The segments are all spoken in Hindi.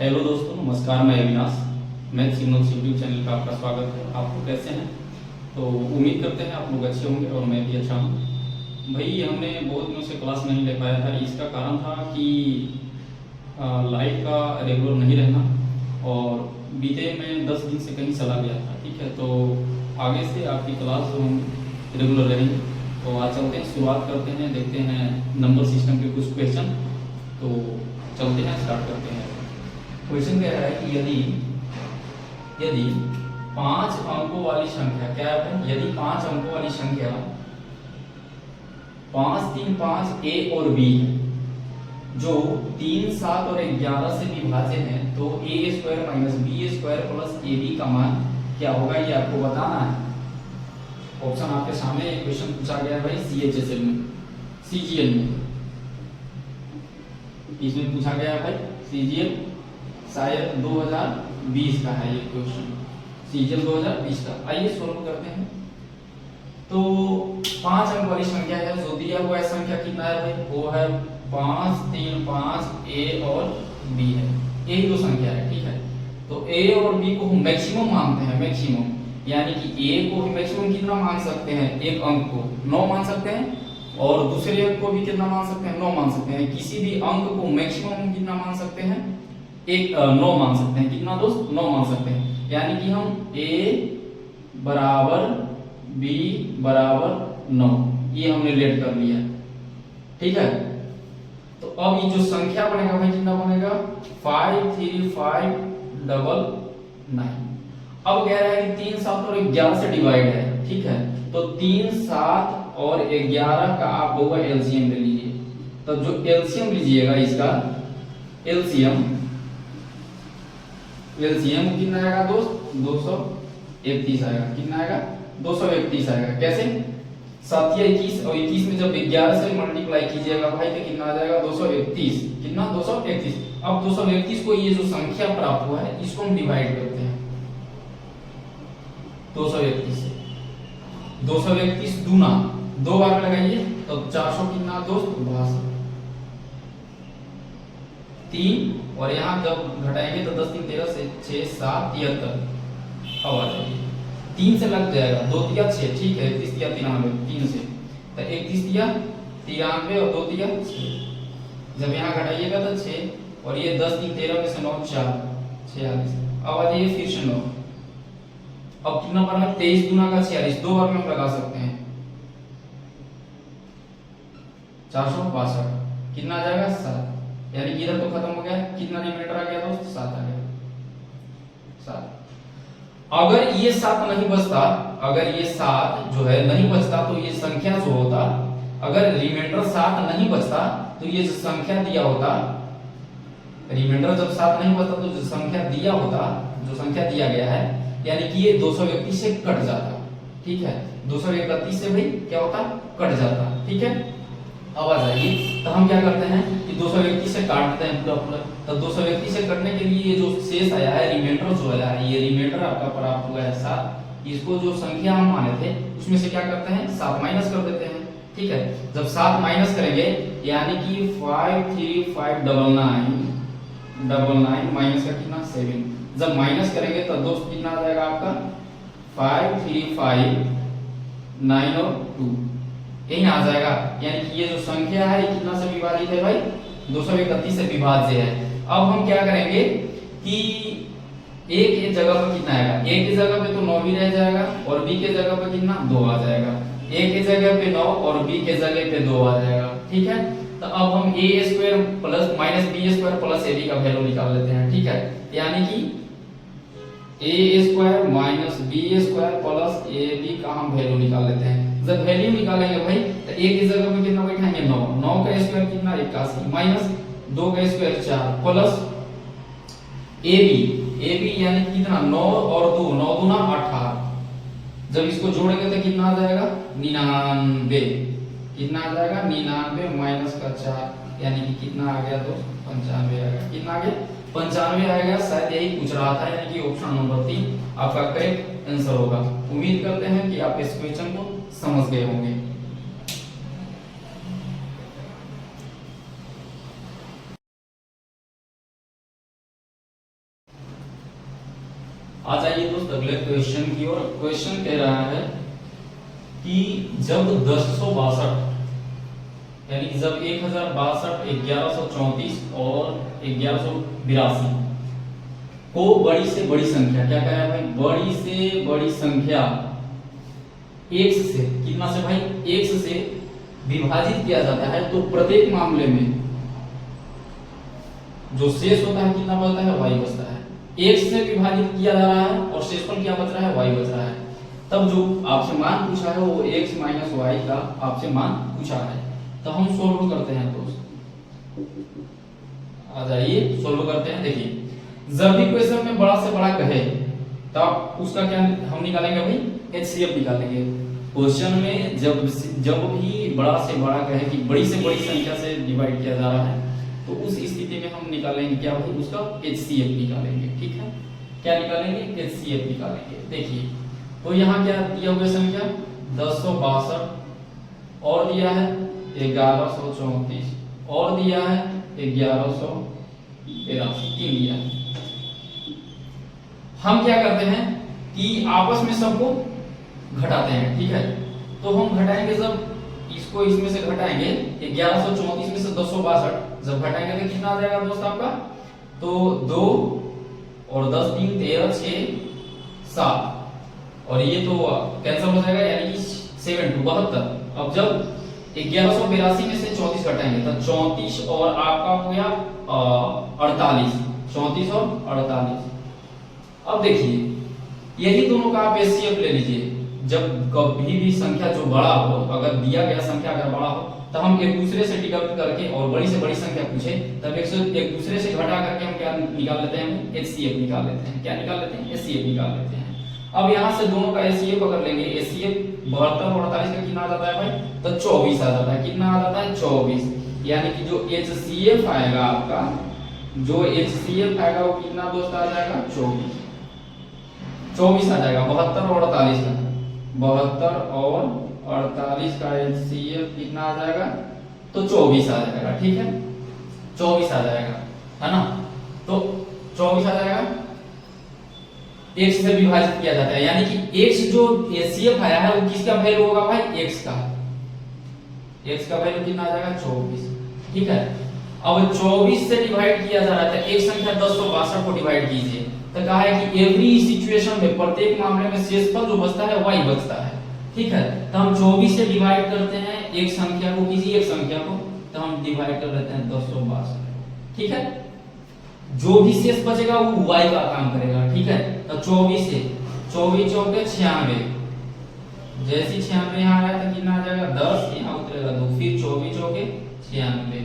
हेलो दोस्तों, नमस्कार। मैं अविनाश, मैथ्स इन नोट्स यूट्यूब चैनल का आपका स्वागत है। आप लोग कैसे हैं? तो उम्मीद करते हैं आप लोग अच्छे होंगे और मैं भी अच्छा हूँ। भाई, हमने बहुत दिनों से क्लास नहीं ले पाया था। इसका कारण था कि लाइट का रेगुलर नहीं रहना, और बीते में 10 दिन से कहीं चला गया था। ठीक है, तो आगे से आपकी क्लास जो हम रेगुलर रहेंगे। तो आज चलते हैं, शुरुआत करते हैं, देखते हैं नंबर सिस्टम के कुछ क्वेश्चन। तो चलते हैं, स्टार्ट करते हैं। क्वेश्चन कह रहा है कि यदि यदि 5 अंकों वाली संख्या, क्या है, यदि 5 अंकों वाली संख्या 5, 3, 5 ए और बी है, जो 3, 7 और 11 से विभाज्य है, तो A square minus B square plus A B का मान क्या होगा, ये आपको बताना है। ऑप्शन आपके सामने एक क्वेश्चन पूछा गया है भाई, सीएचएसएल में, सीजीएल में, इसमें पूछा गया है भाई सीजीएल, शायद 2020 का है ये क्वेश्चन, सीजीएल 2020 का। आइए सोल्व करते हैं। तो 5 अंक वाली संख्या है, जो दिया हुआ है संख्या कितना है भाई, वो है 5, 3, 5 ए और बी है, यही दो संख्या है। ठीक है, तो ए और बी को हम मैक्सिमम मानते हैं, मैक्सिमम, यानी कि ए को हम मैक्सिमम कितना मान सकते हैं, एक अंक को 9 मान सकते हैं, और दूसरे अंक को भी कितना मान सकते हैं, 9 मान सकते हैं। किसी भी अंक को मैक्सिमम कितना मान सकते हैं, 9 मान सकते हैं। कितना दोस्त, 9 मान सकते हैं। यानी कि हम a बराबर b बराबर 9, ये हमने लेट कर लिया। ठीक है, तो अब ये जो संख्या बनेगा भाई, कितना बनेगा, 53599। अब कह रहा है कि 3, 7 और 11 से डिवाइड है। ठीक है, तो 3, 7 और 11 का आप लोग एलसीएम ले लीजिए। तो जो एलसीएम लीजिएगा, इसका एलसीएम कितना आएगा दोस्त, 231 आएगा। कितना आएगा, 231 आएगा। कैसे, 7 या 21, और 21 में जब 11 से मल्टीप्लाई कीजिएगा भाई, तो कितना आ जाएगा, 231। कितना, 231। अब 231 को ये जो संख्या प्राप्त हुआ है, इसको हम डिवाइड करते हैं 231 से। 231 दूना 2 बार लगाइए, तो 400 कितना दोस्त, 62। 3, और यहाँ जब घटाएंगे तो 10, 3, 13 से 6, 7, 73। अब आ जाइए, 3 से लग जाएगा, 2 तिया 6। ठीक है, 31 तिया 93, 3 से तो 31 तिया 93 और 2 तिया 6। जब यहाँ घटाइएगा तो 6, और ये 10, 3, 13 में से 9, 4, 46। अब आ जाइए फिर से 9। अब कितना बना, 23 गुना का 46, 2 बार में हम लगा सकते हैं, 462। कितना आ जाएगा, 7। यानी कि इधर तो खत्म हो गया, कितना रिमाइंडर आ गया दोस्त, 7 आ गया, 7। अगर ये 7 नहीं बचता, अगर ये 7 जो है नहीं बचता, तो ये संख्या जो होता, अगर रिमाइंडर 7 नहीं बचता, तो ये जो संख्या दिया होता, रिमाइंडर जब 7 नहीं बचता, तो जो संख्या दिया होता, जो संख्या दिया गया है, यानी कि ये 231 से कट जाता। ठीक है, 231 से भाई क्या होता, कट जाता। ठीक है, अब आ जाइए, तो हम क्या करते हैं कि 231 से काटते हैं पूरा पूरा। तो 231 से कटने के लिए ये जो शेष आया है, रिमाइंडर जो आया है, ये रिमाइंडर आपका प्राप्त हुआ है 7। इसको जो संख्या हम माने थे, उसमें से क्या करते हैं, 7 माइनस कर देते हैं। ठीक है, जब 7 माइनस करेंगे, यानी कि 53599 माइनस का कितना, 7। जब माइनस करेंगे तो दोस्त कितना आ जाएगा आपका, 535 और 2, यही आ जाएगा। यानी कि ये जो संख्या है, कितना से विभाजित है भाई, 231 से विभाज्य है। अब हम क्या करेंगे कि ए के जगह पर कितना आएगा, ए की जगह पे तो 9 ही रह जाएगा, और बी के जगह पर कितना, 2 आ जाएगा। ए के जगह पे 9 और बी के जगह पे 2 आ जाएगा। ठीक है, तो अब हम A square plus minus B square plus A B का वैल्यू निकाल लेते हैं। ठीक है, यानी कि A square minus B square plus A B का हम वैल्यू निकाल लेते हैं। जब वैल्यू निकालेंगे भाई, तो ए की जगह पे कितना बैठाएंगे, 9। 9 का स्क्वायर कितना, 81, माइनस 2 का स्क्वायर 4, प्लस ए बी यानी कितना, 9 और 2, 9 दूना 18। जब इसको जोड़ेंगे तो कितना आ जाएगा, 99। कितना आ जाएगा, 99 माइनस का 4, यानी कि कितना आ गया, तो 95 आ गया। कितना आ गया, 95 आएगा। शायद यही पूछ रहा था, यानी कि ऑप्शन नंबर 3 आपका करेक्ट आंसर होगा। उम्मीद करते हैं कि आप इस क्वेश्चन को समझ गए होंगे। आ जाइए दोस्त अगले क्वेश्चन की ओर। क्वेश्चन कह रहा है कि जब 1062 यानी कि जब 1062, 1134 और 1182 को बड़ी से बड़ी संख्या, क्या कह रहा है भाई, बड़ी से बड़ी संख्या x से, कितना से भाई, x से विभाजित किया जाता है, तो प्रत्येक मामले में जो शेष होता है कितना बचता है, y बचता है। x से विभाजित किया जा रहा है और शेषफल क्या बच रहा है, y बच रहा है। तब जो आपसे मान पूछा है वो x माइनस वाई का आपसे मान पूछा है। तो हम सोल्व करते हैं दोस्त, आ जाइए सोल्व करते हैं। देखिए, जब भी क्वेश्चन में बड़ा से बड़ा कहे तब उसका क्या हम निकालेंगे भाई, HCF निकालेंगे। क्वेश्चन में जब भी बड़ा से बड़ा कहे कि बड़ी से बड़ी संख्या से डिवाइड किया जा रहा है, तो उस स्थिति में हम निकालेंगे क्या भाई, उसका HCF निकालेंगे। ठीक है, क्या निकालेंगे, HCF निकालेंगे। देखिए, तो यहाँ क्या दिया हुआ संख्या 1062 और दिया है 1134 और दिया है 1183, 3 दिया है। हम क्या करते हैं कि आपस में सबको घटाते हैं। ठीक है, तो हम घटाएंगे, जब इसको इसमें से घटाएंगे 1134 में से 1062 जब घटाएंगे तो कितना आ जाएगा दोस्त आपका, तो 2 और 10 3 13 6 7 और ये तो कैंसिल हो जाएगा, यानी कि 7 2 72। अब जब 1182 में से 34 घटाएंगे तो 34 और आपका हो गया 48, 34 और 48। अब देखिए, यही दोनों का आप HCF ले लीजिए। जब कभी भी संख्या जो बड़ा हो, अगर दिया गया संख्या अगर बड़ा हो, तो हम एक दूसरे से डिडक्ट करके और बड़ी से बड़ी संख्या पूछे तब एक दूसरे से घटा करके हम क्या निकाल लेते हैं, HCF निकाल लेते हैं। क्या निकाल लेते हैं, HCF निकाल लेते हैं। अब यहाँ से दोनों का HCF अगर लेंगे, HCF 72 और 48 का कितना आ जाता है भाई, तो 24 आ जाता है। कितना आ जाता है, 24। यानी कि जो HCF आएगा आपका, जो HCF आएगा वो कितना दोस्त आ जाएगा, 24 आ जाएगा। 72 और 48 का, 72 और 48 का HCF कितना आ जाएगा, तो 24 आ जाएगा। ठीक है, 24 आ जाएगा, है ना। तो 24 आ जाएगा, x से विभाजित किया जाता है, यानी कि x जो HCF आया है वो किसका वैल्यू होगा भाई, x का। x का वैल्यू कितना आ जाएगा, 24। ठीक है, अब 24 से डिवाइड किया जा रहा था, एक संख्या 1062 को डिवाइड कीजिए, तो कहा है कि एवरी सिचुएशन में, प्रत्येक मामले में शेषफल जो बचता है y बचता है। ठीक है, तो हम 24 से डिवाइड करते हैं एक संख्या को, किसी एक संख्या को, तो हम डिवाइड कर देते हैं 1062। ठीक है, जो भी शेष बचेगा वो y का काम करेगा। ठीक है, तो 24 से 24 चौके 96, जैसे 96 यहाँ आया तो कितना आ जाएगा, 10 यहाँ उतरेगा 2, फिर 24 चौके 96,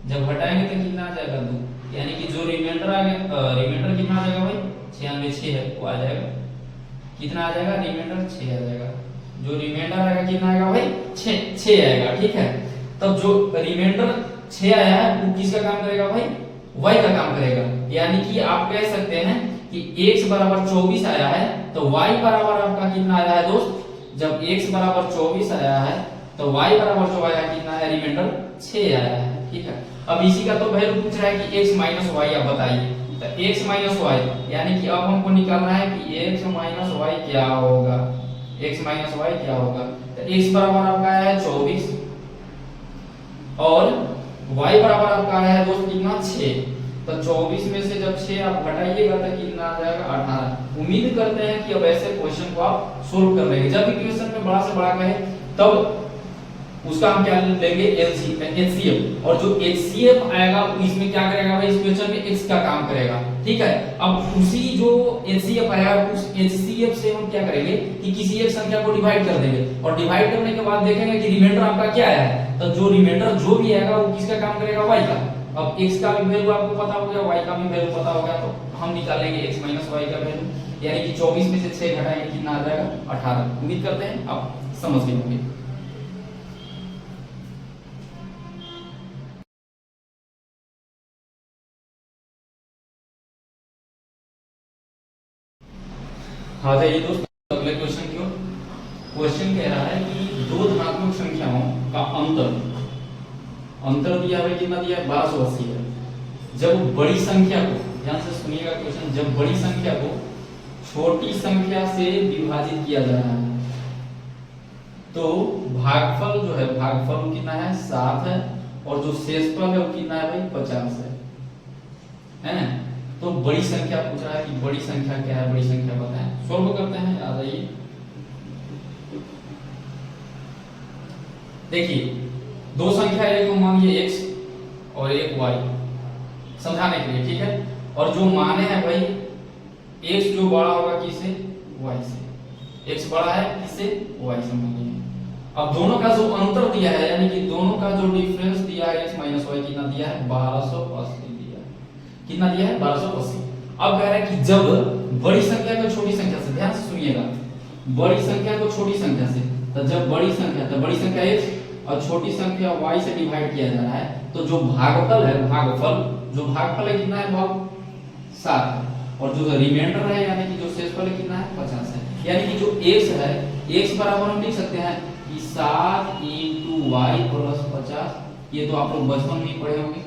जब हटाएंगे तो कितना आ जाएगा 2, यानी कि जो रिमाइंडर आ गया, रिमाइंडर कितना आ जाएगा भाई, 96 6 है वो आ जाएगा, कितना आ जाएगा, रिमाइंडर 6 आ जाएगा। जो रिमाइंडर आएगा कितना आएगा भाई, 6 आएगा। ठीक है, तब जो रिमाइंडर 6 आया है वो किसका काम करेगा भाई, y का काम करेगा। यानी कि आप कह सकते हैं कि x बराबर 24 आया है तो y बराबर आपका कितना आया है दोस्त, जब x बराबर 24 आया है तो y बराबर जो आया कितना है, रिमाइंडर 6 आया है। ठीक है, अब इसी का तो वैल्यू पूछ रहा है कि x माइनस वाई आप बताइए, तो x माइनस वाई, यानी कि अब हमको निकालना है कि x माइनस वाई क्या होगा, x माइनस वाई क्या होगा। तो x बराबर आपका आया है 24 और y बराबर आपका आया है दोस्त कितना, 6। तो 24 में से जब 6 आप घटाइएगा तो कितना आ जाएगा, 18। उम्मीद करते हैं कि अब ऐसे क्वेश्चन को आप सोल्व कर लेंगे। जब भी क्वेश्चन में बड़ा से बड़ा कहे तब उसका हम क्या लेंगे, HCF, और जो HCF आएगा इसमें क्या करेगा भाई, इस क्वेश्चन में x का काम करेगा। ठीक है, अब उसी जो HCF आया उस HCF से हम क्या करेंगे कि किसी एक संख्या को डिवाइड कर देंगे और डिवाइड करने के बाद देखेंगे कि रिमाइंडर आपका क्या आया है, तो जो रिमाइंडर जो भी आएगा वो किसका काम करेगा, y का। अब x का भी वैल्यू आपको पता हो गया, y का भी वैल्यू पता हो गया, तो हम निकालेंगे x माइनस वाई का वैल्यू, यानी कि 24 में से 6 घटाएंगे कितना आ जाएगा, 18। उम्मीद करते हैं आप समझ गए होंगे। हाँ जाइए दोस्त अगले क्वेश्चन की ओर। क्वेश्चन कह रहा है कि दो धनात्मक संख्याओं का अंतर दिया है, कितना दिया है, 1280 है। जब बड़ी संख्या को, ध्यान से सुनिएगा क्वेश्चन, जब बड़ी संख्या को छोटी संख्या से विभाजित किया जा रहा है तो भागफल जो है, भागफल कितना है 7 है, और जो शेषफल है वो कितना है भाई 50 है ना। तो बड़ी संख्या पूछ रहा है कि बड़ी संख्या क्या है, बड़ी संख्या बताएं। सॉल्व करते हैं, आ जाइए। देखिए दो संख्या, एक मान लीजिए x और एक y, समझाने के लिए, ठीक है। और जो माने हैं भाई x जो बड़ा होगा किससे, y से, x बड़ा है किससे, y से मान लीजिए। अब दोनों का जो अंतर दिया है, यानी कि दोनों का जो डिफरेंस दिया है x माइनस वाई, कितना दिया है 1280 दिया है, कितना दिया है 1280। अब कह रहा है कि जब बड़ी संख्या को छोटी संख्या से, ध्यान से सुनिएगा, बड़ी संख्या को छोटी संख्या से, तो जब बड़ी संख्या, तो बड़ी संख्या x और छोटी संख्या y से डिवाइड किया जा रहा है, तो जो भागफल है, भागफल जो भागफल है कितना है भाग 7 है, और जो रिमाइंडर है यानी कि जो शेषफल है कितना है 50 है। यानी कि जो x है, x बराबर हम लिख सकते हैं कि 7 इंटू वाई प्लस 50। ये तो आप लोग बचपन में ही पढ़े होंगे,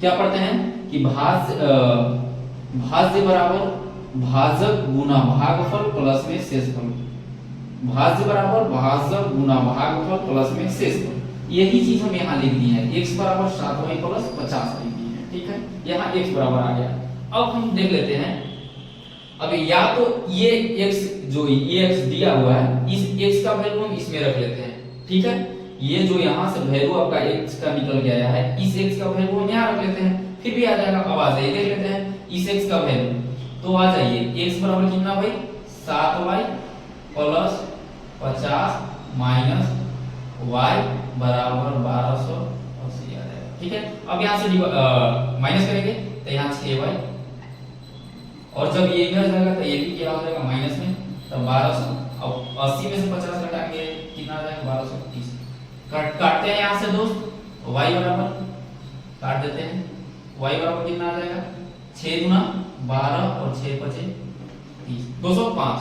क्या पढ़ते हैं कि भाज्य बराबर भाजक गुना भागफल प्लस में शेषफल, भाज्य बराबर भाजक गुना भागफल प्लस में शेषफल। यही चीज हम यहाँ लिख दिए हैं, x बराबर 7y प्लस 50 लिख दिए हैं, ठीक है। यहाँ x बराबर आ गया। अब हम देख लेते हैं, अब या तो ये x जो ये x दिया हुआ है, इस x का वैल्यू हम इसमें रख लेते हैं, ठीक है। ये जो यहाँ से वैल्यू आपका x का निकल गया है, इस x का वैल्यू हम यहाँ रख लेते हैं, फिर भी आ जाएगा। अब आ जाइए देख लेते हैं इस x का वैल्यू, तो आ जाइए x बराबर कितना भाई 7y प्लस 50 माइनस y बराबर 1280 आ जाएगा, ठीक है। अब यहाँ से माइनस करेंगे तो यहाँ 6y, और जब ये इधर जाएगा तो ये भी क्या हो जाएगा माइनस में, तो 1200। अब 80 में से 50 घटाएंगे कितना आ जाएगा 1230। काटते हैं यहाँ से दोस्त, y बराबर काट देते हैं, y बराबर कितना आ जाएगा 6 गुना 12 और 6 पचे 30, 205।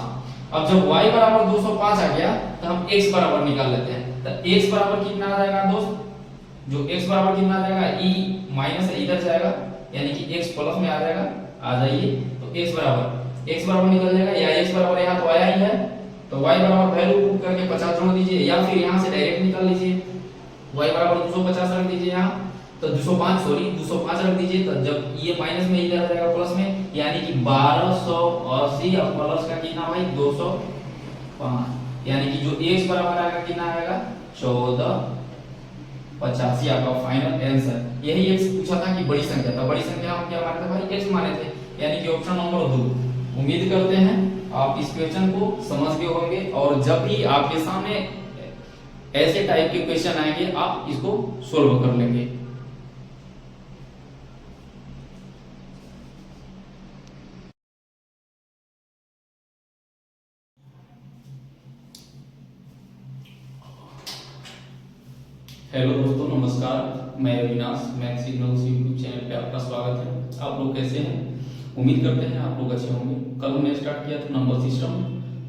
अब जब y बराबर 205 आ गया तो हम x बराबर निकाल लेते हैं, तो x बराबर कितना आ जाएगा दोस्त, जो x बराबर कितना आ जाएगा, e माइनस इधर जाएगा यानी कि x प्लस में आ जाएगा। आ जाइए तो x बराबर निकल जाएगा, या x बराबर यहाँ तो आया ही है, तो y बराबर वैल्यू पुट करके 50 जोड़ दीजिए, या फिर यहाँ से डायरेक्ट निकाल लीजिए, y बराबर 250 रख दीजिए यहाँ, तो 205 रख दीजिए, तो जब ये माइनस में इधर आ जाएगा प्लस में, यानी कि 1280 और प्लस का कितना भाई 205, यानी कि जो x बराबर आएगा कितना आएगा 1485 आपका फाइनल आंसर। यही x पूछा था कि बड़ी संख्या, था बड़ी संख्या हम क्या माने थे भाई x माने थे, यानी कि ऑप्शन नंबर 2। उम्मीद करते हैं आप इस क्वेश्चन को समझ गए होंगे, और जब भी आपके सामने ऐसे टाइप के क्वेश्चन आएंगे आप इसको सोल्व कर लेंगे। हेलो दोस्तों, नमस्कार, मैं Avinash, math signals YouTube channel पे आपका स्वागत है। आप लोग कैसे हैं? उम्मीद करते हैं आप लोग अच्छे होंगे। कल हमने स्टार्ट किया था नंबर सिस्टम,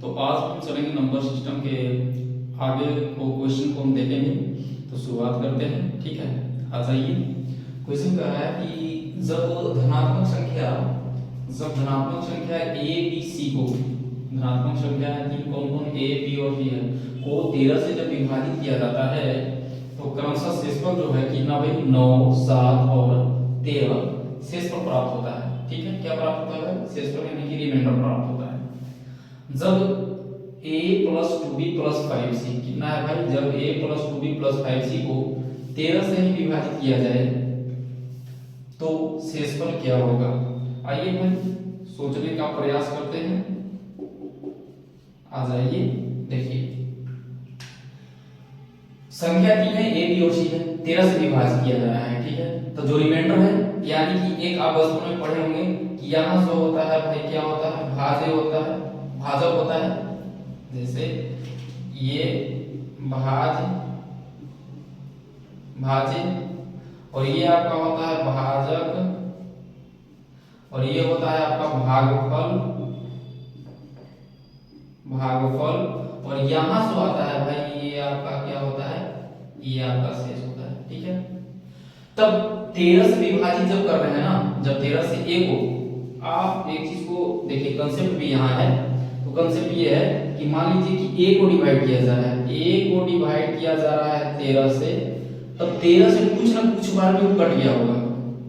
तो आज हम चलेंगे नंबर सिस्टम के आगे को क्वेश्चन को हम देखेंगे। तो शुरुआत करते हैं, ठीक है। आ जाइए, क्वेश्चन कह रहा है कि जब धनात्मक संख्या a b c को, धनात्मक संख्या है तीन, कौन a b और c है, को 13 से जब विभाजित किया जाता है तो क्रमशः शेषफल जो है कितना भाई 9, 7 और 13 शेषफल प्राप्त होता है, ठीक है। क्या प्राप्त होता है? शेषफल यानी कि रिमाइंडर प्राप्त होता है। जब a plus 2b plus 5c कितना है भाई, जब a plus 2b plus 5c को 13 से ही विभाजित किया जाए तो शेषफल क्या होगा? आइए भाई सोचने का प्रयास करते हैं। आ जाइए, देखिए संख्या तीन है, a b और c है, 13 से विभाजित किया जा रहा है, ठीक है। तो जो रिमाइंडर है, यानी कि एक आप बचपन में पढ़े होंगे कि यहाँ जो होता है भाई क्या होता है, भाज्य होता है, भाजक होता है। जैसे ये भाज्य और ये आपका होता है भाजक, और ये होता है आपका भागफल, और यहाँ जो आता है भाई ये आपका क्या होता है, ये आपका शेष होता है, ठीक है। तब 13 से विभाजित जब कर रहे हैं ना, जब 13 से a को आप एक चीज को देखिए, कंसेप्ट भी यहाँ है। तो कंसेप्ट ये है कि मान लीजिए कि a को डिवाइड किया जा रहा है, a को डिवाइड किया जा रहा है 13 से, तब 13 से कुछ ना कुछ बार में वो कट गया होगा,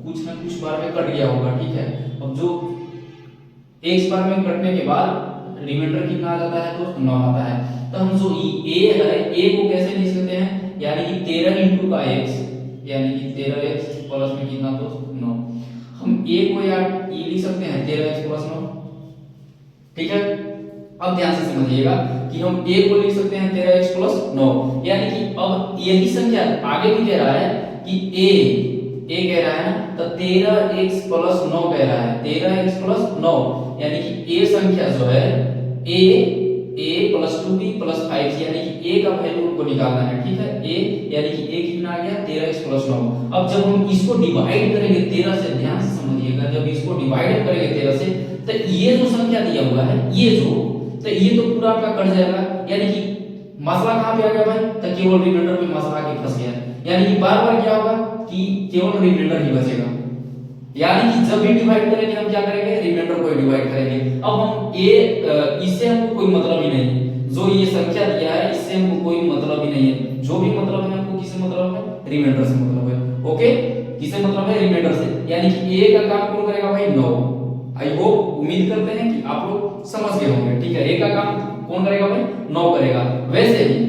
कुछ ना कुछ बार में कट गया होगा, ठीक है। अब जो एक बार में कटने के बाद रिमाइंडर कितना आ जाता है दोस्त, 9 आता है। तो हम जो a है, a को कैसे लिख सकते हैं, यानी कि 13 इंटू का x, यानी कि 13x प्लस में कितना दोस्त, 9। हम a को यार ये लिख सकते हैं 13x प्लस 9, ठीक है। अब ध्यान से समझिएगा कि हम a को लिख सकते हैं 13x प्लस 9, यानी कि अब यही संख्या आगे भी कह रहा है कि a कह रहा है ना, तो 13x प्लस 9 कह रहा है, 13x प्लस 9, यानी कि a संख्या जो है a प्लस 2b प्लस 5, यानी कि a का वैल्यू को निकालना है, ठीक है। a यानी कि a कितना आ गया 13x प्लस 9। अब जब हम इसको डिवाइड करेंगे 13 से, ध्यान से समझिएगा, जब इसको डिवाइड करेंगे 13 से, तो ये जो संख्या दिया हुआ है, ये जो, तो ये तो पूरा आपका कट जाएगा, यानी कि मसला कहां पे आ गया भाई, तो केवल रिमाइंडर पे मसला आके फंस गया, यानी कि बार बार क्या होगा कि केवल रिमाइंडर ही बचेगा। यानी कि जब भी डिवाइड करेंगे हम क्या करेंगे, रिमाइंडर को डिवाइड करेंगे। अब हम इससे हमको कोई मतलब ही नहीं है, जो ये संख्या दिया है इससे हमको कोई मतलब ही नहीं है, जो भी मतलब है हमको किससे मतलब है, रिमाइंडर से मतलब है। ओके, किससे मतलब है, रिमाइंडर से, यानी कि a का काम कौन करेगा भाई, 9। आई होप, उम्मीद करते हैं कि आप लोग समझ गए होंगे, ठीक है। a का काम कौन करेगा भाई, 9 करेगा। वैसे ही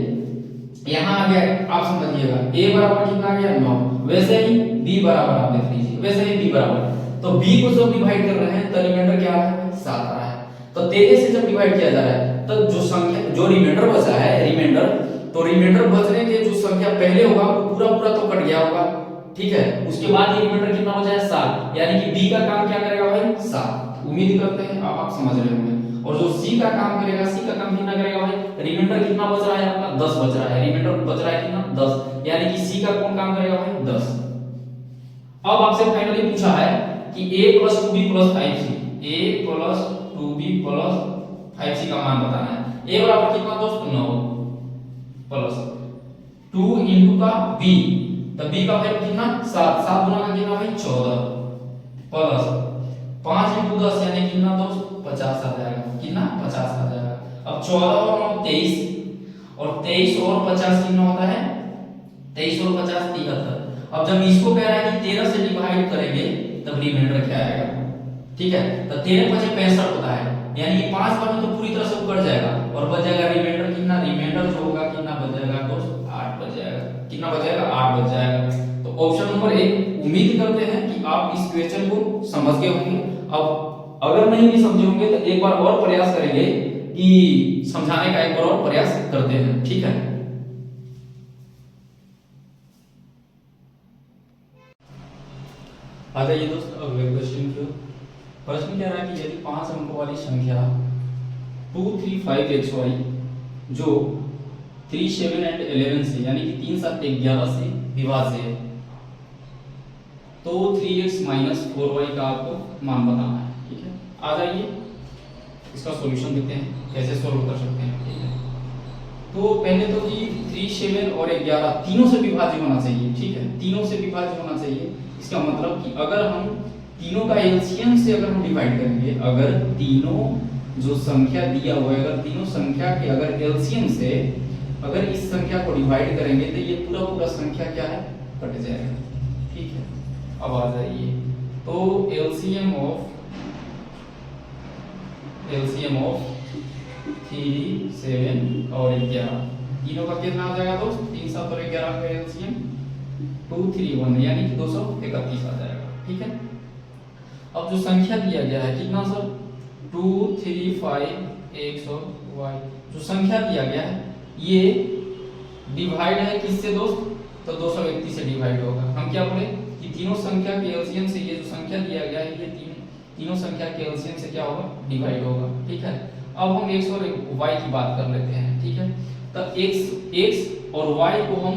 यहाँ आ गया, आप समझिएगा a बराबर कितना आ गया, 9। वैसे ही b बराबर आप देख लीजिए, वैसे ही b बराबर, तो b को जब डिवाइड कर रहे हैं तो रिमाइंडर क्या आ रहा है, 7 आ रहा है। तो 13 से जब डिवाइड किया जा रहा है तो जो संख्या, जो रिमाइंडर बचा है, रिमाइंडर, तो रिमाइंडर बचने के जो संख्या पहले होगा वो पूरा पूरा तो कट गया होगा, ठीक है। उसके बाद ये रिमाइंडर कितना बचा है, 7, यानी कि b का काम क्या करेगा भाई, 7। उम्मीद करते हैं आप समझ रहे होंगे। और जो c का काम करेगा, c का काम कितना करेगा भाई, रिमाइंडर कितना बच रहा है आपका, 10 बच रहा है, रिमाइंडर बच रहा है कितना, 10, यानी कि c का कौन काम करेगा भाई, 10। अब आपसे फाइनली पूछा है कि a plus 2b plus 5c, a plus 2b plus 5c का मान बताना है। a बराबर कितना दोस्त, 9 प्लस 2 इंटू का b, तो b का वैल्यू कितना, 7, 7 गुना का कितना भाई, 14 प्लस 5 इंटू 10 यानी कितना दोस्त, 50 आ जाएगा, कितना, 50 आ जाएगा। अब 14 और 9 23, और 23 और 50 कितना होता है, 23 और 50 73। अब जब इसको कह रहा है कि 13 से डिवाइड करेंगे तब रिमाइंडर क्या आएगा, ठीक है। तो 13 5 65 होता है, यानी कि 5 बार में तो पूरी तरह से कट जाएगा और बच जाएगा रिमाइंडर कितना, रिमाइंडर जो होगा कितना बच जाएगा दोस्त, 8 बच जाएगा, कितना बच जाएगा, 8 बच जाएगा। तो ऑप्शन नंबर 1, उम्मीद करते हैं कि आप इस क्वेश्चन को समझ गए होंगे। अब अगर नहीं भी समझे होंगे तो एक बार और प्रयास करेंगे कि समझाने का एक बार और प्रयास करते हैं, ठीक है। आ जाइए दोस्त अगले क्वेश्चन की ओर। प्रश्न कह रहा है कि यदि 5 अंकों वाली संख्या 235xy जो 3, 7 एंड 11 से, यानी कि 3, 7, 11 से विभाज्य है, तो 3x माइनस 4y का आपको मान बताना है, ठीक है। आ जाइए इसका सॉल्यूशन देखते हैं कैसे सोल्व कर सकते हैं, ठीक है। तो पहले तो जी 3, 7 और 11 तीनों से विभाज्य होना चाहिए, ठीक है, तीनों से विभाज्य होना चाहिए। इसका मतलब कि अगर हम तीनों का एलसीएम से अगर हम डिवाइड करेंगे, अगर तीनों जो संख्या दिया हुआ है, अगर तीनों संख्या के अगर एलसीएम से अगर इस संख्या को डिवाइड करेंगे तो ये पूरा पूरा संख्या क्या है, कट जाएगा, ठीक है। अब आ जाइए, तो एलसीएम ऑफ 3, 7 और 11 तीनों का कितना आ जाएगा दोस्त, 3, 7 और 11 का एलसीएम 231, यानी कि 231 आ जाएगा, ठीक है। अब जो संख्या दिया गया है कितना सर, 2, 3, 5 x और y, जो संख्या दिया गया है ये डिवाइड है किससे दोस्त, तो 231 से डिवाइड होगा। हम क्या बोले कि तीनों संख्या के एलसीएम से ये जो संख्या दिया गया है ये तीनों संख्या के एलसीएम से क्या होगा, डिवाइड होगा, ठीक है। अब हम x और y की बात कर लेते हैं, ठीक है। तो x और y को हम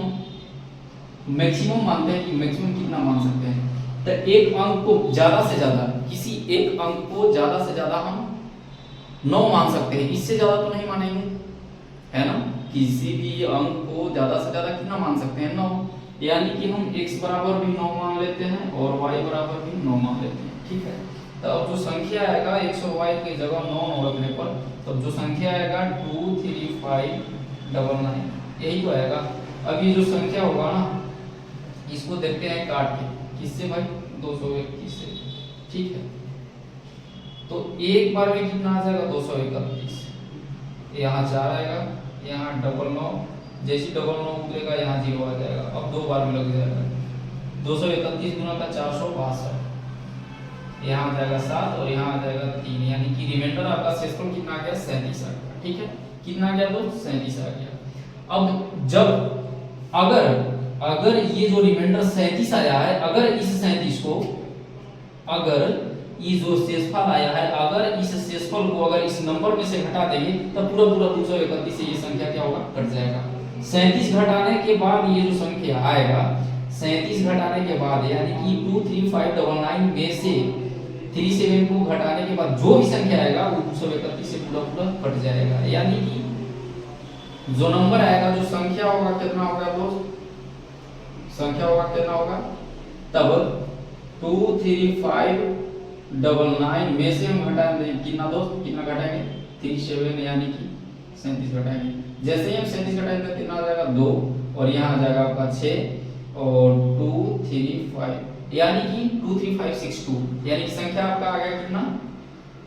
मैक्सिमम मानते हैं कि मैक्सिमम कितना मान सकते हैं, तो एक अंक को ज्यादा से ज्यादा, किसी एक अंक को ज्यादा से ज्यादा हम 9 मान सकते हैं, इससे ज्यादा तो नहीं मानेंगे, है ना। किसी भी अंक को ज्यादा से ज्यादा कितना मान सकते हैं, 9, यानी कि हम x बराबर भी 9 मान लेते हैं और y बराबर भी 9 मान लेते हैं, ठीक है। तो अब जो संख्या आएगा 122 की जगह 9 रखने पर तब जो संख्या आएगा 23599 यही तो आएगा। अब ये जो संख्या होगा ना इसको देखते हैं काट के, किससे भाई 231 से, ठीक है। तो एक बार में कितना आ जाएगा 231, यहाँ 4 आएगा, यहाँ 99, जैसे 99 उतरेगा यहाँ 0 आ जाएगा। अब दो बार में लग जाएगा 231 गुना का 462, यहाँ आ जाएगा 7 और यहाँ आ जाएगा 3, यानी कि रिमाइंडर आपका शेषफल कितना आ गया 37 आ गया, ठीक है। कितना आ गया तो 37 आ गया। अब जब अगर ये जो रिमाइंडर 37 आया है, अगर इस 37 को, अगर ये जो शेषफल आया है, अगर इस शेषफल को अगर इस नंबर में से घटा देंगे तब पूरा 231 से ये संख्या क्या होगा कट जाएगा। 37 घटाने के बाद ये जो संख्या आएगा 37 घटाने के बाद यानी कि 23599 में से 37 को घटाने के बाद जो भी संख्या आएगा वो 231 से पूरा कट जाएगा। यानी कि जो नंबर आएगा, जो संख्या होगा कितना होगा दोस्त, संख्या होगा कितना होगा, तब 23599 में से हम घटाएंगे कितना दोस्त, कितना घटाएंगे 37, यानी कि 37 घटाएंगे। जैसे ही हम 37 घटाएंगे कितना आ जाएगा 2 और यहाँ आ जाएगा आपका 6 और 235 यानी कि 23562, यानी कि संख्या आपका आ गया कितना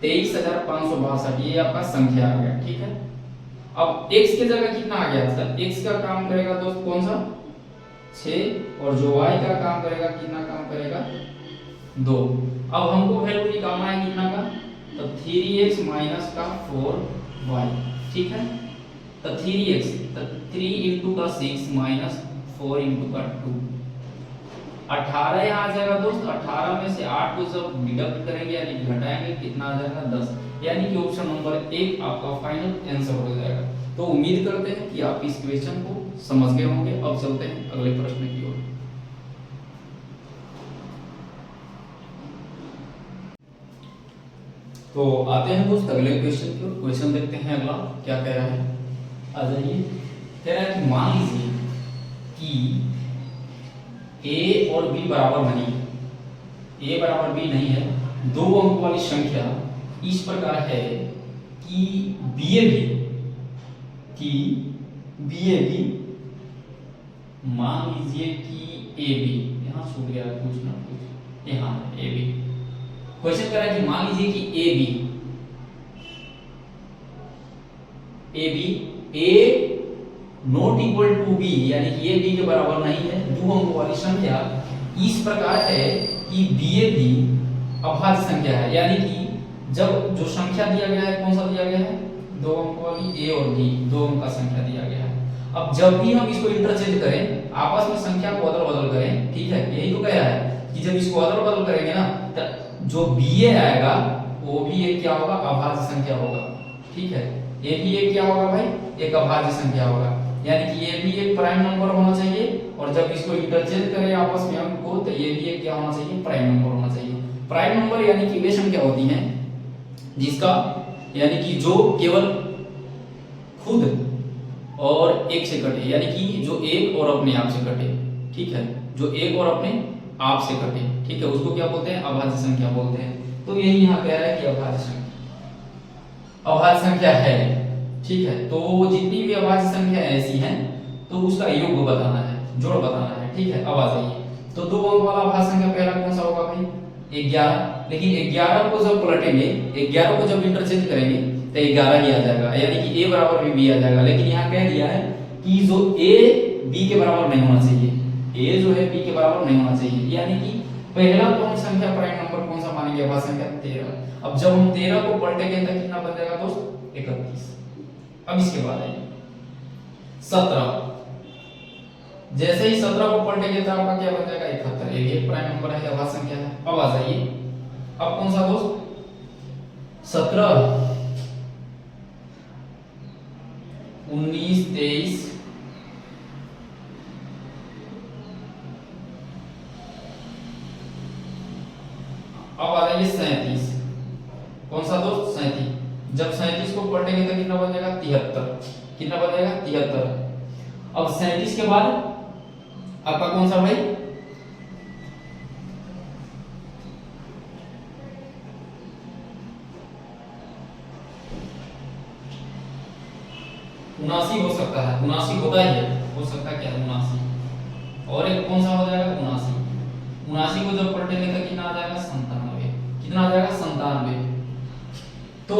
23562, ये आपका संख्या आ गया, ठीक है। अब x की जगह कितना आ गया सर, x का काम करेगा दोस्त कौन सा 6 और जो y का काम करेगा कितना काम करेगा 2। अब हमको वैल्यू निकालना है कितना का, तो 3x माइनस का 4y, ठीक है। तो 3x तो 3 इंटू का 6 माइनस 4 इंटू का 2, 18 यहाँ आ जाएगा दोस्त। 18 में से 8 को जब डिडक्ट करेंगे यानी घटाएंगे कितना आ जाएगा 10, यानी कि ऑप्शन नंबर 1 आपका फाइनल आंसर हो जाएगा। तो उम्मीद करते हैं कि आप इस क्वेश्चन को समझ गए होंगे। अब चलते हैं अगले प्रश्न की ओर। तो आते हैं दोस्त अगले क्वेश्चन की ओर। क्वेश्चन देखते हैं अगला क्या कह रहा है, आ जाइए। कह रहा है कि मान लीजिए कि a और b बराबर नहीं है, a बराबर b नहीं है, 2 अंक वाली संख्या इस प्रकार है कि ba भी मान लीजिए कि ab, यहाँ छूट गया कुछ ना कुछ, यहाँ ab क्वेश्चन कर रहा है कि मान लीजिए कि ab a not equal to b, यानी कि a b के बराबर नहीं है, 2 अंक वाली संख्या इस प्रकार है कि ba भी अभाज्य संख्या है। यानी कि जब जो संख्या दिया गया है कौन सा दिया गया है 2 अंक वाली a और b, 2 अंक का संख्या दिया गया है। अब जब भी हम इसको इंटरचेंज करें, आपस में संख्या को अदल बदल करें, ठीक है, यही तो कहा है कि जब इसको अदल बदल करेंगे ना तो जो ba आएगा वो भी एक क्या होगा अभाज्य संख्या होगा, ठीक है। ये भी एक क्या होगा भाई एक अभाज्य संख्या होगा, यानी कि ये भी एक प्राइम नंबर होना चाहिए और जब इसको इंटरचेंज करें आपस में अंक को तो ये भी एक क्या होना चाहिए प्राइम नंबर होना चाहिए। प्राइम नंबर यानी कि वे संख्या होती हैं जिसका यानी कि जो केवल खुद और एक से कटे, यानी कि जो एक और अपने आप से कटे, ठीक है, जो एक और अपने आप से कटे, ठीक है, उसको क्या बोलते हैं अभाज्य संख्या बोलते हैं। तो यही यहाँ कह रहा है कि अभाज्य संख्या है, ठीक है। तो जितनी भी अभाज्य संख्या ऐसी हैं तो उसका योग बताना है, जोड़ बताना है, ठीक है। अब आ जाइए, तो 2 अंक वाला अभाज्य संख्या पहला कौन सा होगा भाई 11, लेकिन 11 को जब पलटेंगे, 11 को जब इंटरचेंज करेंगे तो 11 ही आ जाएगा, यानी कि a बराबर भी b आ जाएगा। लेकिन यहाँ कह दिया है कि जो a b के बराबर नहीं होना चाहिए, a जो है b के बराबर नहीं होना चाहिए, यानी कि पहला तो हम संख्या प्राइम नंबर कौन सा मानेंगे अभाज्य संख्या 13। अब जब हम 13 को पलटेंगे तो कितना बन जाएगा दोस्त 31। अब इसके बाद आइए 17, जैसे ही 17 को पलटेंगे तो आपका क्या बन जाएगा 71, ये एक प्राइम नंबर है अभाज्य संख्या है। अब आ जाइए, अब कौन सा दोस्त 17 19 23 अब आ जाइए 37, कौन सा दोस्त 37, जब 37 को पलटेंगे तो कितना बन जाएगा 73, कितना बन जाएगा 73। अब 37 के बाद आपका कौन सा भाई 79 हो सकता है, 79 होता ही है, हो सकता है क्या 79, और एक कौन सा हो जाएगा 79, 79 को जब पलटेंगे तो कितना आ जाएगा 97, कितना आ जाएगा 97। तो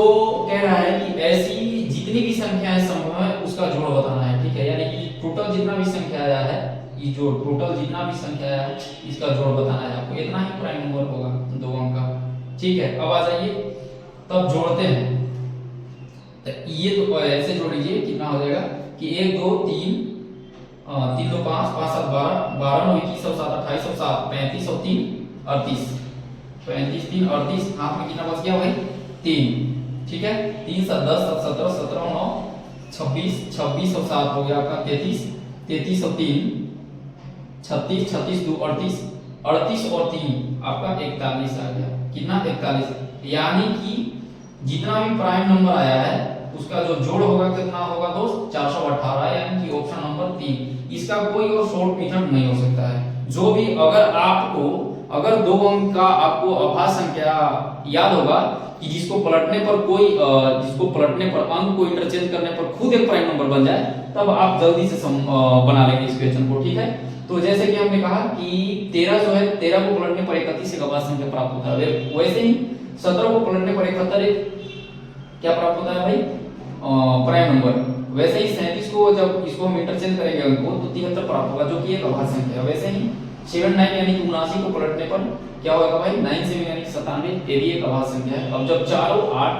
कह रहा है कि ऐसी जितनी भी संख्याएं संभव है उसका जोड़ बताना है, ठीक है, यानी कि टोटल जितना भी संख्या आया है, ये जो टोटल जितना भी संख्या आया है इसका जोड़ बताना है आपको, इतना ही प्राइम नंबर होगा 2 अंक का, ठीक है। अब आ जाइए तब जोड़ते हैं, तो ये तो ऐसे जोड़ लीजिए, कितना हो जाएगा कि 1 2 3 3 2 5 5 7 12 12 9 21 7 28 7 35 और 3 38, 35 3 38, हाथ में कितना बच गया भाई 3, ठीक है, 3 7 10 7 17 17 9 26 26 और 7 हो गया आपका 33, 33 और 3 36, 36 2 38, 38 और 3 आपका 41 आ गया, कितना 41, यानी कि जितना भी प्राइम नंबर आया है उसका जो जोड़ होगा कितना होगा दोस्त 418, यानी कि ऑप्शन नंबर 3, इसका कोई और शॉर्ट मेथड नहीं हो सकता है। जो भी अगर 2 अंक का आपको अभाज्य संख्या याद होगा कि जिसको पलटने पर अंक को इंटरचेंज करने पर खुद एक प्राइम नंबर बन जाए, तब आप जल्दी से बना लेंगे इस क्वेश्चन को, ठीक है। तो जैसे कि हमने कहा कि 13 जो है 13 को पलटने पर 31 एक अभाज्य संख्या प्राप्त होता है, वैसे ही 17 को पलटने पर 71 क्या प्राप्त होता है भाई प्राइम नंबर, वैसे ही 37 को जब इसको हम इंटरचेंज करेंगे अंक को तो 73 प्राप्त होगा जो कि एक अभाज्य संख्या है। वैसे ही 79 यानी कि 79 को पलटने पर क्या होगा भाई 97 यानी कि 97, ये भी एक अभाज्य संख्या है। अब जब चारों 8